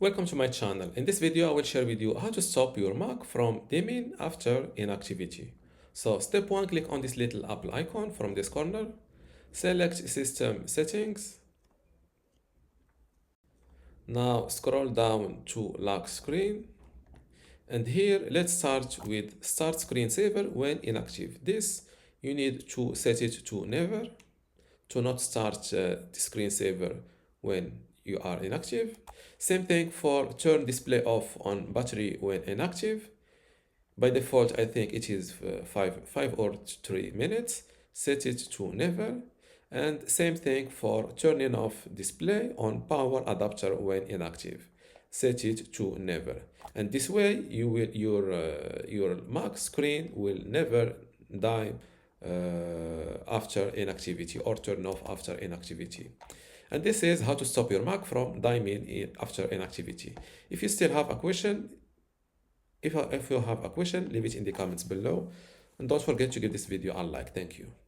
Welcome to my channel. In this video, I will share with you how to stop your Mac from dimming after inactivity. So step 1, click on this little Apple icon from this corner. Select System Settings. Now scroll down to Lock Screen. And here, let's start with Start Screensaver when inactive. This, you need to set it to never, to not start the screensaver when you are inactive. Same thing for turn display off on battery when inactive. By default, I think it is 5 or 3 minutes. Set it to never. And same thing for turning off display on power adapter when inactive. Set it to never. And this way, your Mac screen will never die after inactivity or turn off after inactivity. And this is how to stop your Mac from dimming after inactivity. If you still have a question, if you have a question, leave it in the comments below. And don't forget to give this video a like. Thank you.